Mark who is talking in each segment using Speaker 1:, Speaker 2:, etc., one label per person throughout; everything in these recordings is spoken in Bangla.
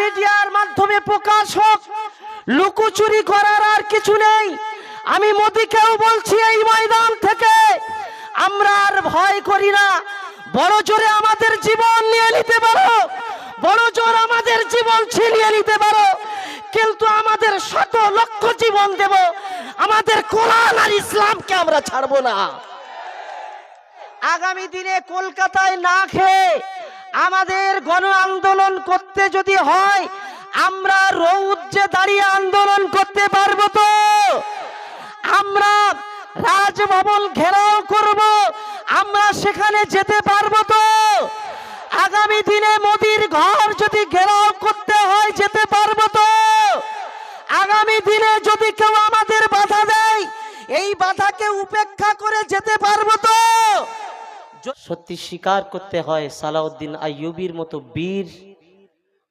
Speaker 1: মিডিয়ার মাধ্যমে প্রকাশ হোক, লুকোচুরি করার আর কিছু নেই। আমি মোদিকেও বলছি এই ময়দান থেকে, আমরা আর ভয় করি না। বড় জোরে আমাদের জীবন নিয়ে নিতে পারো, বড় জোর আমাদের জীবন ছিনিয়ে নিতে পারো, কিন্তু আমাদের শত লক্ষ জীবন দেব, আমাদের কোরআন আর ইসলামকে আমরা ছাড়বো না। আগামী দিনে কলকাতায় না খেয়ে আমাদের গণ আন্দোলন করতে যদি হয়, আমরা রৌদ্রে দাঁড়িয়ে আন্দোলন করতে পারবো তো? আমরা রাজভবন ঘেরাও করব, আমরা সেখানে যেতে পারবো তো? আগামী দিনে মোদির ঘর যদি ঘেরাও করতে হয়, যেতে পারবো তো? আগামী দিনে যদি কেউ আমাদের বাধা দেয়, এই বাধাকে উপেক্ষা করে যেতে পারবো তো? সত্যি স্বীকার করতে হয়, সালাউদ্দিন আইয়ুবীর মতো বীর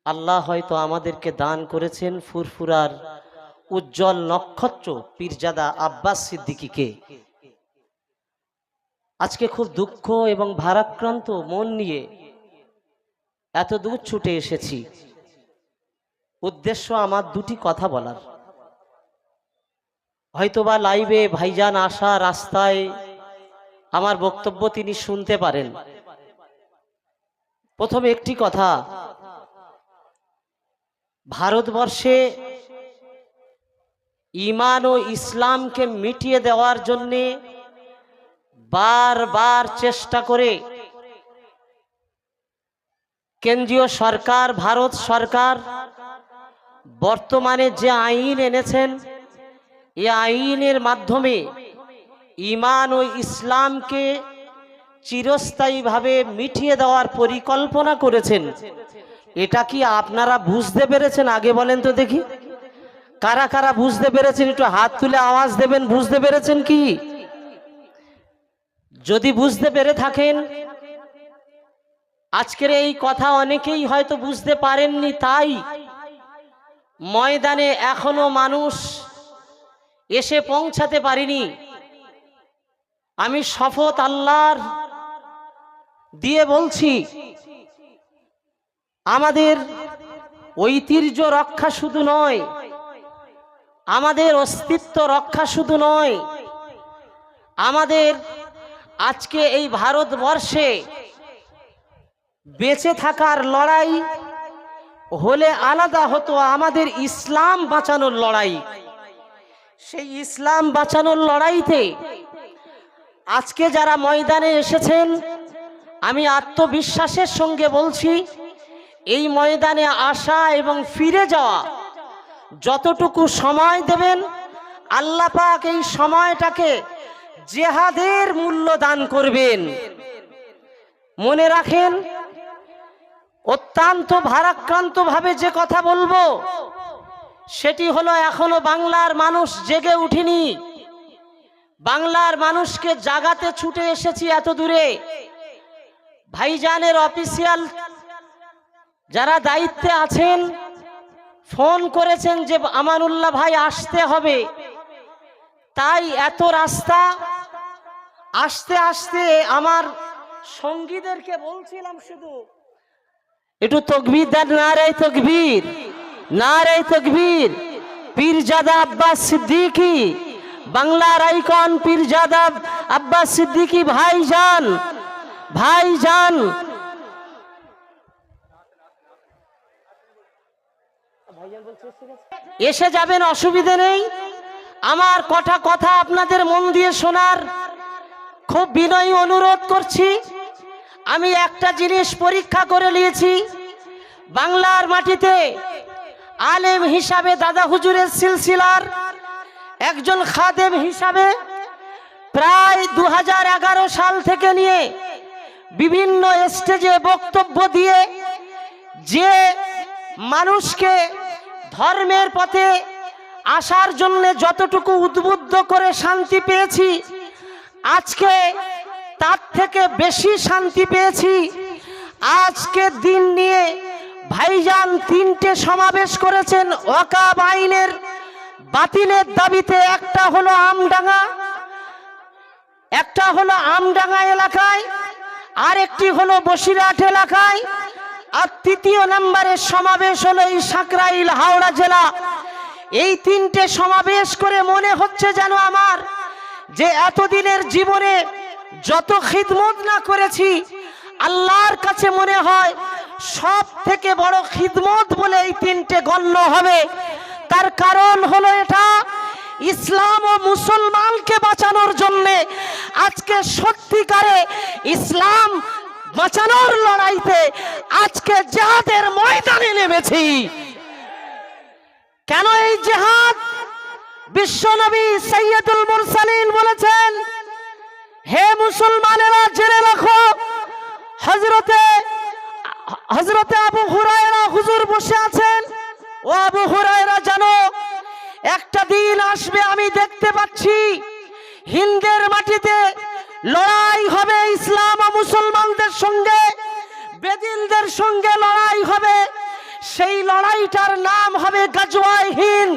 Speaker 1: আল্লাহ হয়তো আমাদেরকে দান করেছেন ফুরফুরার উজ্জ্বল নক্ষত্র পীরজাদা আব্বাস সিদ্দিকীকে। আজকে খুব দুঃখ এবং ভারাক্রান্ত মন নিয়ে এত দূর ছুটে এসেছি। উদ্দেশ্য আমার দুটি কথা বলার। হয়তোবা লাইভে ভাইজান আসা রাস্তায় আমার বক্তব্য তিনি শুনতে পারেন। প্রথমে একটি কথা, ভারতবর্ষে ঈমান ও ইসলামকে মিটিয়ে দেওয়ার জন্যে বারবার চেষ্টা করে কেন্দ্রীয় সরকার, ভারত সরকার বর্তমানে যে আইন এনেছেন, এই আইনের মাধ্যমে ঈমান ও ইসলামকে চিরস্থায়ীভাবে মিটিয়ে দেওয়ার পরিকল্পনা করেছেন। এটা কি আপনারা বুঝতে পেরেছেন? আগে বলেন তো দেখি, কারা কারা বুঝতে পেরেছেন? একটু হাত তুলে আওয়াজ দেবেন। বুঝতে পেরেছেন কি? যদি বুঝতে পেরে থাকেন, আজকের এই কথা অনেকেই হয়তো বুঝতে পারেননি, তাই ময়দানে এখনো মানুষ এসে পৌঁছাতে পারেনি। আমি শপথ আল্লাহর দিয়ে বলছি, আমাদের ঐতিহ্য রক্ষা শুধু নয়, আমাদের অস্তিত্ব রক্ষা শুধু নয়, আমাদের আজকে এই ভারতবর্ষে বেঁচে থাকার লড়াই হলে আলাদা হতো, আমাদের ইসলাম বাঁচানোর লড়াই। সেই ইসলাম বাঁচানোর লড়াইতে আজকে যারা ময়দানে এসেছেন, আমি আত্মবিশ্বাসের সঙ্গে বলছি, এই ময়দানে আসা এবং ফিরে যাওয়া যতটুকু সময় দেবেন, আল্লাহ পাক এই সময়টাকে জিহাদের মূল্য দান করবেন। মনে রাখেন, অত্যন্ত ভারাক্রান্ত ভাবে যে কথা বলবো সেটি হলো, এখনো বাংলার মানুষ জেগে উঠেনি। বাংলার মানুষকে জাগাতে ছুটে এসেছি এত দূরে। ভাইজানের অফিসিয়াল যারা দায়িত্বে আছেন ফোন করেছেন যে আমানুল্লাহ ভাই আসতে হবে, তাই এত রাস্তা আসতে আসতে আমার সঙ্গীদেরকে বলছিলাম শুধু একটু তকবীর দেন। নারে তকবীর, নারে তকবীর। পীরজাদা আব্বাস সিদ্দিকী, বাংলার আইকন পীরজাদা আব্বাস সিদ্দিকী ভাইজান, ভাইজান এসে যাবেন, অসুবিধা নেই। আমার কটা কথা আপনাদের মন দিয়ে শোনার খুব বিনয়ী অনুরোধ করছি। আমি একটা জিনিস পরীক্ষা করে নিয়েছি, বাংলার মাটিতে আলেম হিসাবে, দাদা হুজুরের সিলসিলার একজন খাদেম হিসাবে প্রায় 2011 সাল থেকে নিয়ে বিভিন্ন স্টেজে বক্তব্য দিয়ে যে মানুষকে ধর্মের পথে আসার জন্য যতটুকু উদ্বুদ্ধ করে শান্তি পেয়েছি, আজকে তার থেকে বেশি শান্তি পেয়েছি। আজকে দিন নিয়ে ভাইজান 3টে সমাবেশ করেছেন ওয়াকফ আইনের বাতিলের দাবিতে। একটা হলো আমডাঙ্গা এলাকায়, আর একটি হলো বসিরহাট এলাকায়, আর তৃতীয় নম্বরের সমাবেশ হলো এই সাকরাইল হাওড়া জেলা। এই তিনটে সমাবেশ করে মনে হচ্ছে যেন আমার যে এতদিনের জীবনে যত খিদমত না করেছি, আল্লাহর কাছে মনে হয় সব থেকে বড় খিদমত বলে এই তিনটে গণ্য হবে। তার কারণ হলো এটা ইসলাম ও মুসলমানকে বাঁচানোর জন্য আজকে সত্যিকারে ইসলাম বাঁচানোর লড়াইতে আজকে জিহাদের ময়দানে নেমেছি। কেন এই জিহাদ? বিশ্বনবী সৈয়দুল মুরসালিন বলেছেন, হে মুসলমানেরা জেনে রাখো, হযরতে আবু হুরায়রা হুজুর বসে আছেন। ও আবু হুরায়রা, জানো একটা দিন আসবে, আমি দেখতে পাচ্ছি হিন্দের মাটিতে লড়াই হবে, ইসলাম ও মুসলমানদের সঙ্গে বেদিনদের সঙ্গে লড়াই হবে। সেই লড়াইটার নাম হবে গাজওয়ায়ে হিন্দ।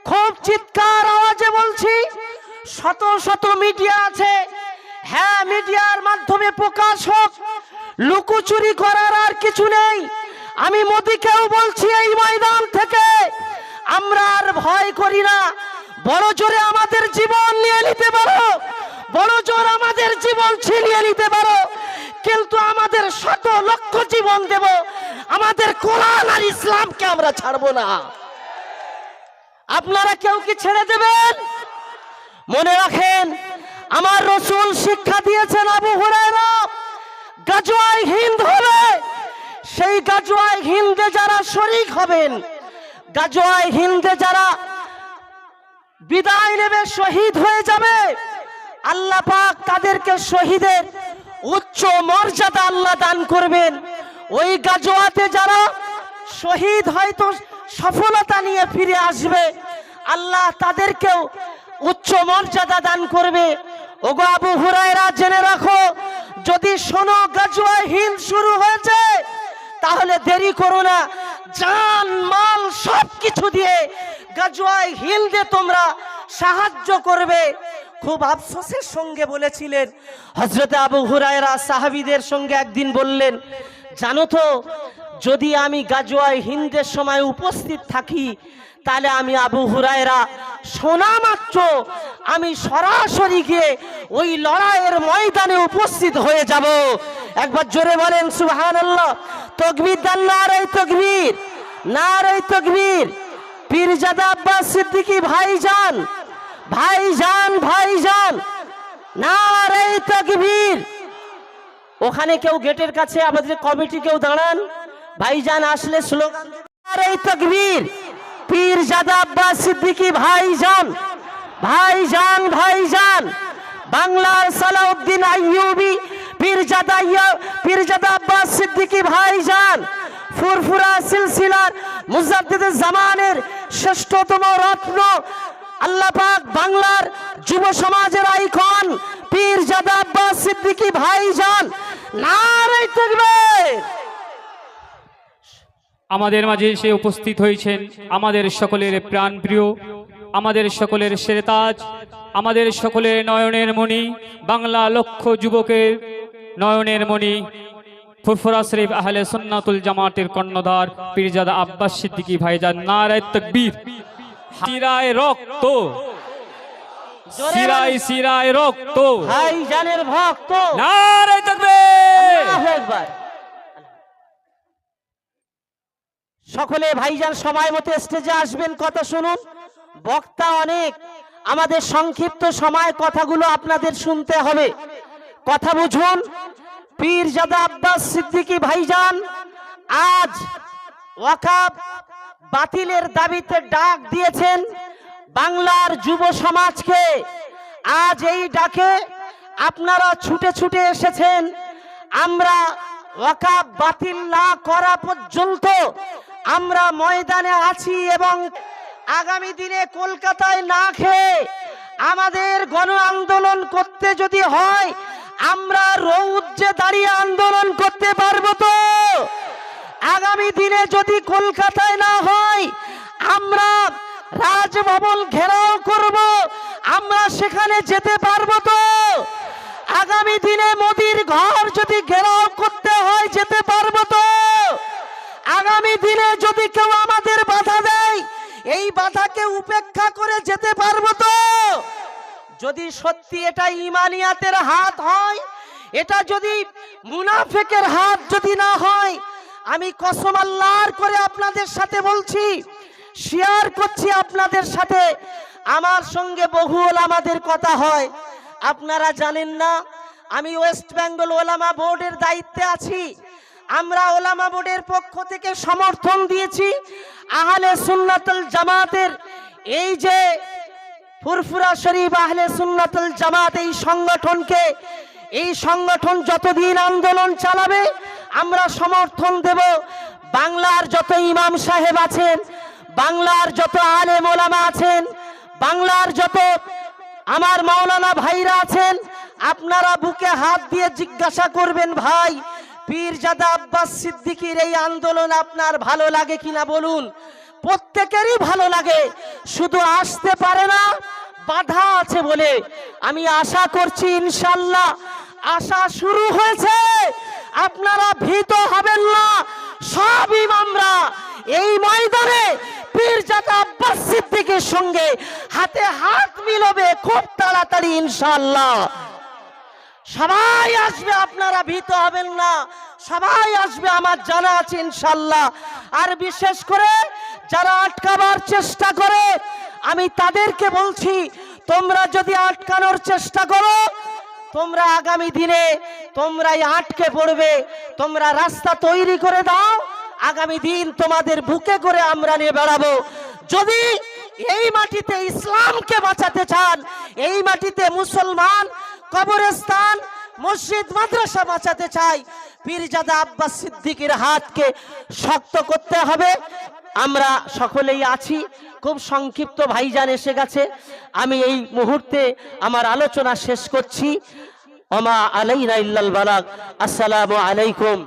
Speaker 1: খুব চিৎকার আওয়াজে বলছি, শত শত মিডিয়া আছে, হ্যাঁ মিডিয়ার মাধ্যমে প্রকাশ হোক, লুকোচুরি করার আর কিছু নেই। আমি মোদিকেও বলছি এই ময়দান থেকে, আমরা আর ভয় করি না। বড় জোরে আমাদের জীবন নিয়ে নিতে পারো, বড় জোর আমাদের জীবন ছিনিয়ে নিতে পারো, কিন্তু আমাদের শত লক্ষ জীবন দেব, আমাদের কোরআন আর ইসলামকে আমরা ছাড়বো না। আপনারা কেউ কি ছেড়ে দেবেন? মনে রাখেন, আমার রাসূল শিক্ষা দিয়েছেন, আবু হুরায়রা গাজওয়ায়ে হিন্দ হবে। সেই গাজওয়ায়ে হিন্দে যারা শরীক হবেন, গাজওয়ায়ে হিন্দে যারা বিদায় নেবে, শহীদ হয়ে যাবে, আল্লাহ পাক তাদেরকে শহীদের উচ্চ মর্যাদা আল্লাহ দান করবেন। ওই গাজওয়াতে যারা শহীদ হয়তো সফলতা নিয়ে ফিরে আসবে, আল্লাহ তাদেরকেও উচ্চ মর্যাদা দান করবে। ওগো আবু হুরায়রা, জেনে রাখো, যদি শোনো গাজওয়ায়ে হিন্দ শুরু হয়েছে, তাহলে দেরি করো না, জান মাল সবকিছু দিয়ে গাজওয়ায়ে হিন্দে তোমরা সাহায্য করবে। খুব আফসোসের সঙ্গে বলেছিলেন হযরত আবু হুরায়রা সাহাবীদের সঙ্গে একদিন বললেন, জানো তো, যদি আমি গাজওয়ায়ে হিন্দের সময় উপস্থিত থাকি, তাহলে আমি আবু হুরায়রা শোনা মাত্র আমি সরাসরি গিয়ে ওই লড়াইয়ের ময়দানে উপস্থিত হয়ে যাব। একবার জোরে বলেন সুবহানাল্লাহ। তাকবীর দেন, নারে তাকবীর, নারে তাকবীর। পীরজাদা আব্বাস সিদ্দিকী ভাইজান, ভাইজান, ভাইজান, নারে তাকবীর। ওখানে কেউ গেটের কাছে আমাদের কমিটি কেউ দাঁড়ান, ভাইজান আসলে স্লোগান দেবেন, নারে তাকবীর। পীরজাদা আব্বাস সিদ্দিকী ভাইজান, ভাইজান, ভাইজান। বাংলার সালাউদ্দিন আইয়ুবী পীরজাদা আব্বাস সিদ্দিকী ভাইজান, ফুরফুরা সিলসিলার মুজাদ্দিদে জামানের শ্রেষ্ঠতম রত্ন, আল্লাহ পাক বাংলার যুব সমাজের আইকন পীরজাদা আব্বাস সিদ্দিকী ভাইজান, নারে তাকবীর।
Speaker 2: আমাদের মাঝে এসে উপস্থিত হয়েছেন আমাদের সকলের প্রাণপ্রিয়, আমাদের সকলের সেরেতাজ, আমাদের সকলের নয়নের মণি, বাংলা লক্ষ যুবকের নয়নের মণি, ফুরফুরা শরীফ আহলে সুন্নাতুল জামাতের কর্ণধার পীরজাদা আব্বাস সিদ্দিকী ভাইজান, নারে তাকবীর। শিরায় রক্ত, শিরায় শিরায় রক্ত,
Speaker 1: ভাইজানের ভক্ত,
Speaker 2: নারে তাকবীর।
Speaker 1: আল্লাহু আকবার। সকলে ভাইজান সময় মতো স্টেজে আসবেন, কথা শুনুন। বক্তা অনেক, আমাদের সংক্ষিপ্ত সময় কথাগুলো আপনাদের শুনতে হবে, কথা বুঝুন। পীরজাদা আব্বাস সিদ্দিকী ভাইজান আজ ওয়াকফ বাতিলের দাবিতে ডাক দিয়েছেন বাংলার যুব সমাজকে। আজ এই ডাকে আপনারা ছুটে ছুটে এসেছেন। আমরা ওয়াকফ বাতিল না করা পর্যন্ত আমরা ময়দানে আছি, এবং আগামী দিনে কলকাতায় না খেয়ে আমাদের গণ আন্দোলন করতে যদি হয়, আমরা রৌদ্রে দাঁড়িয়ে আন্দোলন করতে পারবো তো? আগামী দিনে যদি কলকাতায় না হয়, আমরা রাজভবন ঘেরাও করব, আমরা সেখানে যেতে পারবো তো? আগামী দিনে মোদির ঘর যদি ঘেরাও করতে হয় যেতে পারবো তো? আগামী দিনে যদি কেউ আমাদের বাধা দেয় এই বাধাকে উপেক্ষা করে যেতে পারবো তো? যদি সত্যি এটা ইমানিয়াতের হাত হয়, এটা যদি মুনাফিকের হাত যদি না হয়, আমি কসম আল্লাহর করে আপনাদের সাথে বলছি, শেয়ার করছি আপনাদের সাথে। আমার সঙ্গে বহু ওলামাদের কথা হয়, আপনারা জানেন না আমি ওয়েস্ট বেঙ্গল ওলামা বোর্ডের দায়িত্বে আছি। আমরা ওলামা বোর্ডের পক্ষ থেকে সমর্থন দিয়েছি আহলে সুন্নাতুল জামাতের এই যে ফুরফুরা শরীফ আহলে সুন্নাতুল জামাত এই সংগঠনকে। এই সংগঠন যতদিন আন্দোলন চালাবে আমরা সমর্থন দেব। বাংলার যত ইমাম সাহেব আছেন, বাংলার যত আলেম ওলামা আছেন, বাংলার যত আমার মাওলানা ভাইরা আছেন, আপনারা বুকে হাত দিয়ে জিজ্ঞাসা করবেন, ভাই পীরজাদা আব্বাস সিদ্দিকীর এই আন্দোলন আপনার ভালো লাগে কিনা বলুন। প্রত্যেকেরই ভালো লাগে, শুধু আসতে পারে না বাধা আছে বলে। আমি আশা করছি ইনশাআল্লাহ আশা শুরু হয়েছে, আপনারা ভীত হবেন না। সব ইমামরা এই ময়দানে পীরজাদা আব্বাস সিদ্দিকীর সঙ্গে হাতে হাত মিলাবে খুব তাড়াতাড়ি ইনশাআল্লাহ। সবাই আসবে, আপনারা ভীত হবেন না, সবাই আসবে আমার জানা আছে ইনশাআল্লাহ। আর বিশেষ করে যারা আটকাবার চেষ্টা করে আমি তাদেরকে বলছি, তোমরা যদি আটকানোর চেষ্টা করো তোমরা আগামী দিনে তোমরাই আটকে পড়বে। তোমরা রাস্তা তৈরি করে দাও, আগামী দিন তোমাদের বুকে করে আমরা নিয়ে বেড়াবো। যদি এই মাটিতে ইসলামকে বাঁচাতে চান, এই মাটিতে মুসলমান কবরস্থান মসজিদ মাদ্রাসা বাঁচাতে চাই, পীরজাদা আব্বাস সিদ্দিকীর হাতকে শক্ত করতে হবে। আমরা সকলেই আছি। খুব সংক্ষিপ্ত ভাইজান এসে গেছে, আমি এই মুহূর্তে আমার আলোচনা শেষ করছি। ওমা আলাইনা ইল্লাল বালাগ। আসসালামু আলাইকুম।